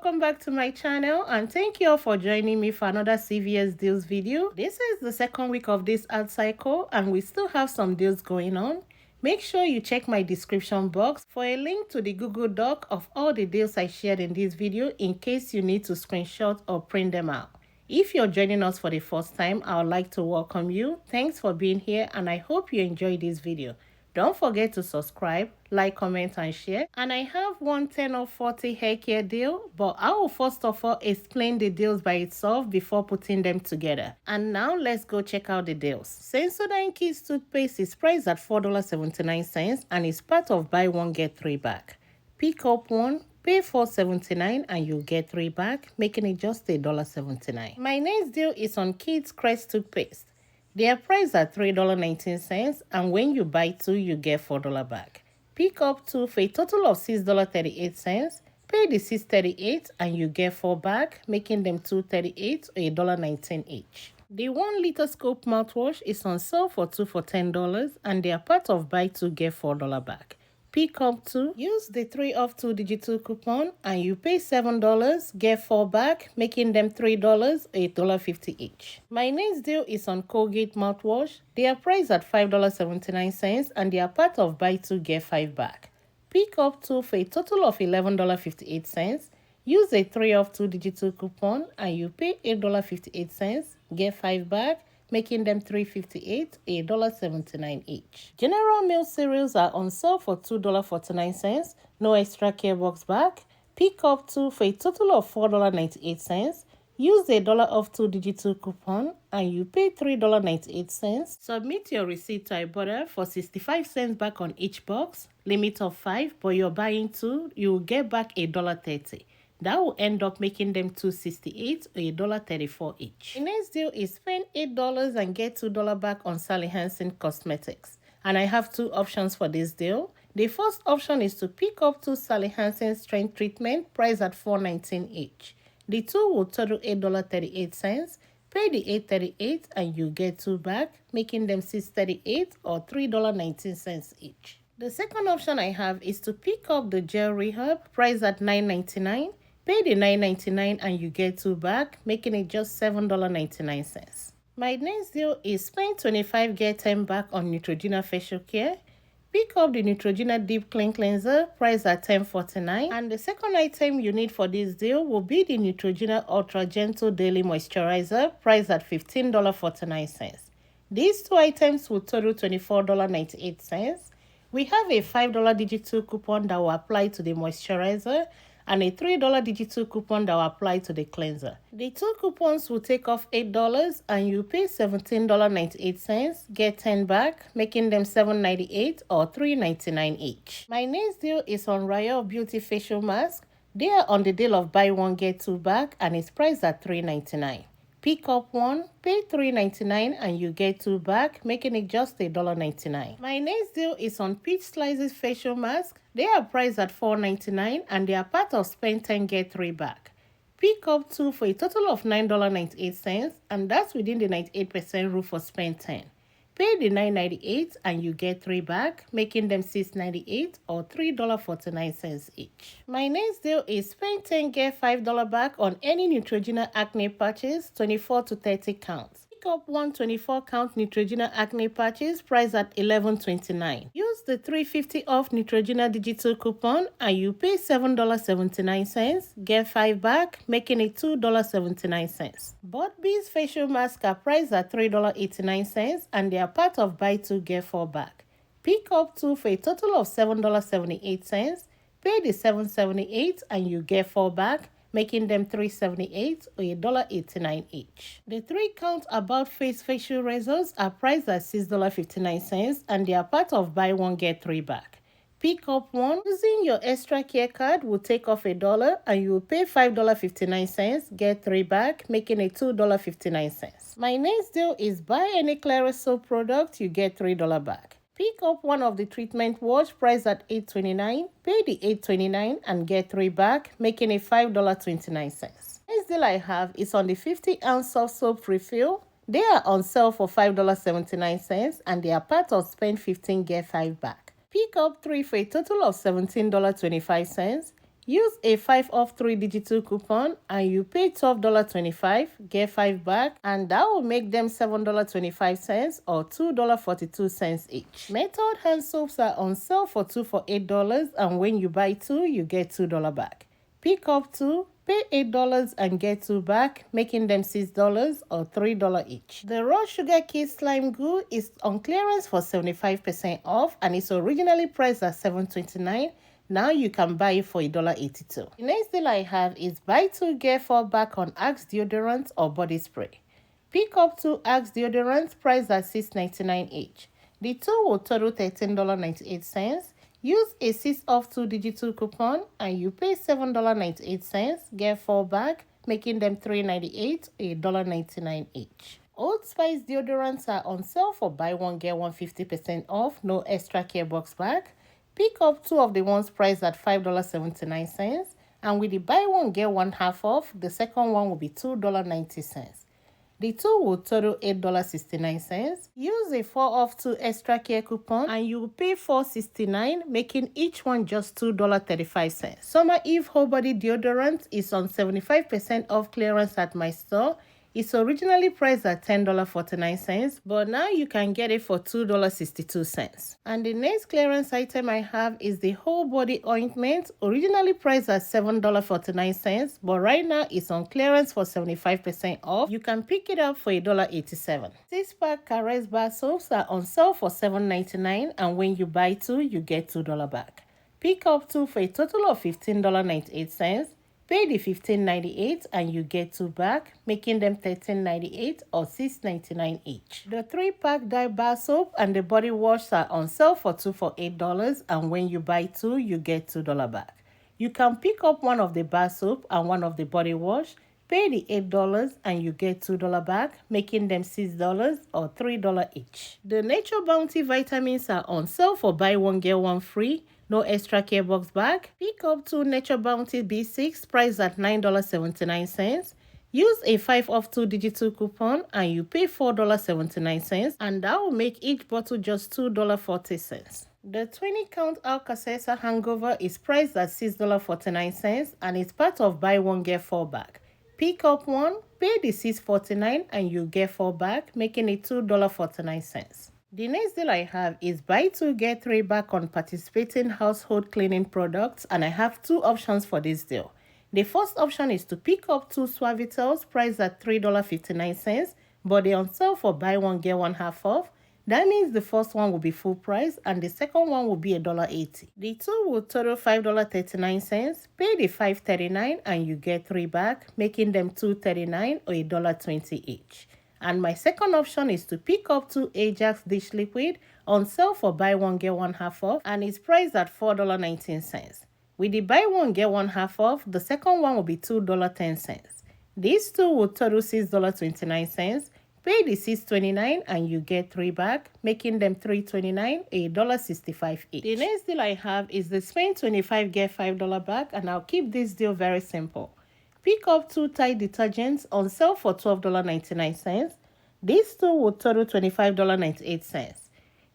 welcome back to my channel and thank you all for joining me for another CVS deals video. This is the second week of this ad cycle and we still have some deals going on. Make sure you check my description box for a link to the Google Doc of all the deals I shared in this video in case you need to screenshot or print them out. If you're joining us for the first time, I would like to welcome you. Thanks for being here and I hope you enjoyed this video. Don't forget to subscribe, like, comment, and share. And I have one 10 or 40 hair care deal, but I will first of all explain the deals by itself before putting them together. And now let's go check out the deals. Sensodyne Kids toothpaste is priced at $4.79 and is part of buy one get three back. Pick up one, pay $4.79 and you get three back, making it just $1.79. My next deal is on Kids Crest toothpaste. They are priced at $3.19 and when you buy two, you get $4 back. Pick up two for a total of $6.38. Pay the $6.38 and you get four back, making them $2.38 or $1.19 each. The 1 liter scope mouthwash is on sale for two for $10 and they are part of buy two get $4 back. Pick up two, use the 3 off 2 digital coupon and you pay $7, get 4 back, making them $3 or $1.50 each. My next deal is on Colgate mouthwash. They are priced at $5.79 and they are part of buy 2 get 5 back. Pick up two for a total of $11.58. Use a 3 off 2 digital coupon and you pay $8.58, get 5 back, making them $3.58, $1.79 each. General Mills cereals are on sale for $2.49, no extra care box back. Pick up two for a total of $4.98. Use a $1 off 2 digital coupon and you pay $3.98. Submit your receipt to Ibotta for 65 cents back on each box. Limit of 5, but you're buying 2, you will get back $1.30. That will end up making them $2.68 or $1.34 each. The next deal is spend $8 and get $2 back on Sally Hansen Cosmetics. And I have two options for this deal. The first option is to pick up two Sally Hansen Strength Treatment priced at $4.19 each. The two will total $8.38. Pay the $8.38 and you get two back, making them $6.38 or $3.19 each. The second option I have is to pick up the Gel Rehab priced at $9.99. Pay the $9.99 and you get two back, making it just $7.99. My next deal is spend $25 get 10 back on Neutrogena facial care. Pick up the Neutrogena Deep Clean Cleanser priced at $10.49 and the second item you need for this deal will be the Neutrogena Ultra Gentle Daily Moisturizer priced at $15.49. These two items will total $24.98. We have a $5 digital coupon that will apply to the moisturizer and a $3 digital coupon that will apply to the cleanser. The two coupons will take off $8 and you pay $17.98, get 10 back, making them $7.98 or $3.99 each. My next deal is on Royal Beauty Facial Mask. They are on the deal of buy one get two back and it's priced at $3.99. Pick up one, pay $3.99 and you get two back, making it just $1.99. My next deal is on Peach Slices Facial Mask. They are priced at $4.99 and they are part of spend 10 get 3 back. Pick up two for a total of $9.98 and that's within the 98% rule for spend 10. Pay the $9.98 and you get 3 back, making them $6.98 or $3.49 each. My next deal is spend 10 get $5 back on any Neutrogena acne patches, 24 to 30 counts. Pick up one 24 count Neutrogena acne patches priced at $11.29. Use the $3.50 off Neutrogena digital coupon and you pay $7.79, get 5 back, making it $2.79. Both Bees facial masks are priced at $3.89 and they are part of buy two get 4 back. Pick up two for a total of $7.78. Pay the $7.78 and you get 4 back, making them $3.78 or $1.89 each. The 3 count About Face facial razors are priced at $6.59 and they are part of buy one get 3 back. Pick up one. Using your extra care card will take off $1 and you will pay $5.59, get 3 back, making it $2.59. My next deal is buy any Clear soap product, you get $3 back. Pick up one of the treatment wash priced at $8.29, pay the $8.29 and get 3 back, making it $5.29. Next deal I have is on the 50-ounce soft soap refill. They are on sale for $5.79 and they are part of spend 15 get 5 back. Pick up 3 for a total of $17.25. Use a 5 off 3 digital coupon and you pay $12.25, get 5 back, and that will make them $7.25 or $2.42 each. Method hand soaps are on sale for 2 for $8, and when you buy 2, you get $2 back. Pick up 2, pay $8 and get 2 back, making them $6 or $3 each. The raw sugar kid slime glue is on clearance for 75% off and it's originally priced at $7.29. Now you can buy it for $1.82. The next deal I have is buy 2 get 4 back on Axe deodorant or body spray. Pick up 2 Axe deodorants priced at $6.99 each. The 2 will total $13.98. Use a 6 off 2 digital coupon and you pay $7.98, get 4 back, making them $3.98 or $1.99 each. Old Spice deodorants are on sale for buy 1 get 1 50% off, no extra care box back. Pick up 2 of the ones priced at $5.79, and with the buy 1 get 1 half off, the second one will be $2.90. The 2 will total $8.69. Use a 4 off 2 extra care coupon and you will pay $4.69, making each one just $2.35. Summer Eve whole body deodorant is on 75% off clearance at my store. It's originally priced at $10.49, but now you can get it for $2.62. And the next clearance item I have is the whole body ointment, originally priced at $7.49, but right now it's on clearance for 75% off. You can pick it up for $1.87. 6-pack Caress bar soaps are on sale for $7.99, and when you buy 2, you get $2 back. Pick up 2 for a total of $15.98. Pay the $15.98 and you get 2 back, making them $13.98 or $6.99 each. The 3-pack Dive bar soap and the body wash are on sale for 2 for $8, and when you buy 2, you get $2 back. You can pick up one of the bar soap and one of the body wash, pay the $8 and you get $2 back, making them $6 or $3 each. The Nature Bounty vitamins are on sale for buy 1 get 1 free, no extra care box back. Pick up 2 Nature Bounty B6 priced at $9.79. Use a 5 off 2 digital coupon and you pay $4.79, and that will make each bottle just $2.40. The 20 count Alka-Seltzer hangover is priced at $6.49 and it's part of buy 1 get 4 back. Pick up 1, pay the $6.49 and you get 4 back, making it $2.49. The next deal I have is buy 2 get 3 back on participating household cleaning products, and I have 2 options for this deal. The first option is to pick up 2 Suavitels priced at $3.59, but they're on sale for buy 1 get 1 half off. That means the first one will be full price and the second one will be $1.80. The 2 will total $5.39, pay the $5.39 and you get 3 back, making them $2.39 or $1.20 each. And my second option is to pick up 2 Ajax dish liquid on sale for buy 1 get 1 half off, and it's priced at $4.19. With the buy 1 get 1 half off, the second one will be $2.10. These 2 will total $6.29. Pay the $6.29 and you get 3 back, making them $3.29 or $1.65 each. The next deal I have is the spend 25 get $5 back, and I'll keep this deal very simple. Pick up 2 Tide detergents on sale for $12.99. These 2 will total $25.98.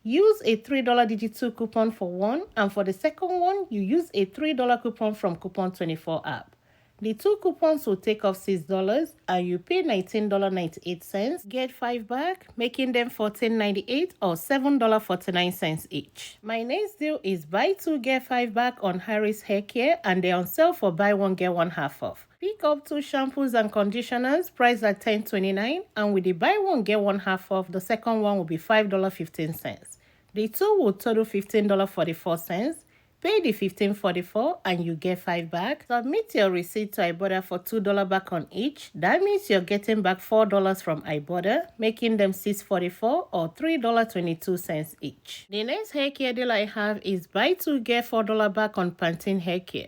Use a $3 digital coupon for one, and for the second one, you use a $3 coupon from Coupon24 app. The 2 coupons will take off $6 and you pay $19.98, get 5 back, making them $14.98 or $7.49 each. My next deal is buy 2 get 5 back on Harris Hair Care, and they're on sale for buy 1 get 1 half off. Pick up 2 shampoos and conditioners priced at $10.29, and with the buy 1 get 1 half off, the second one will be $5.15. The 2 will total $15.44. Pay the $15.44 and you get 5 back. Submit your receipt to Ibotta for $2 back on each. That means you're getting back $4 from Ibotta, making them $6.44 or $3.22 each. The next hair care deal I have is buy 2 get $4 back on Pantene Hair Care.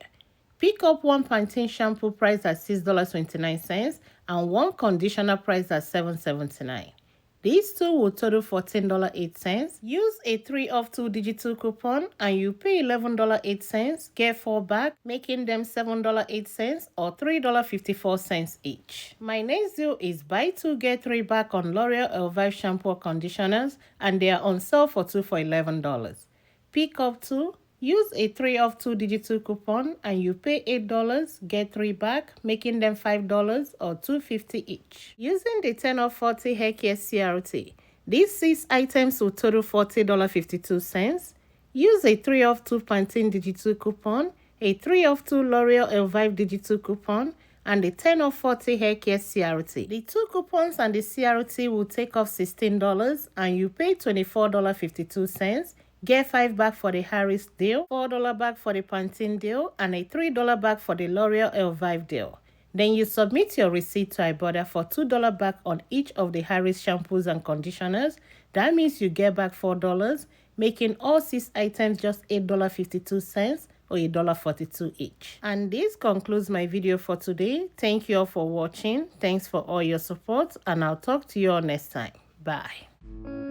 Pick up 1 Pantene shampoo priced at $6.29 and 1 conditioner priced at $7.79. These 2 will total $14.08. Use a 3 off 2 digital coupon and you pay $11.08, get 4 back, making them $7.08 or $3.54 each. My next deal is buy 2 get 3 back on L'Oreal Elvive shampoo conditioners, and they are on sale for 2 for $11. Pick up 2, Use a 3 off 2 digital coupon and you pay $8, get 3 back, making them $5 or $2.50 each. Using the 10 off 40 hair care CRT, these 6 items will total $40.52. Use a 3 off 2 Pantene digital coupon, a 3 off 2 L'Oreal Elvive digital coupon, and the 10 off 40 hair care CRT. The 2 coupons and the CRT will take off $16 and you pay $24.52. Get 5 back for the Harris deal, $4 back for the Pantene deal, and a $3 back for the L'Oreal Elvive deal. Then you submit your receipt to Ibotta for $2 back on each of the Harris shampoos and conditioners. That means you get back $4, making all 6 items just $8.52 or $1.42 each. And this concludes my video for today. Thank you all for watching. Thanks for all your support, and I'll talk to you all next time. Bye.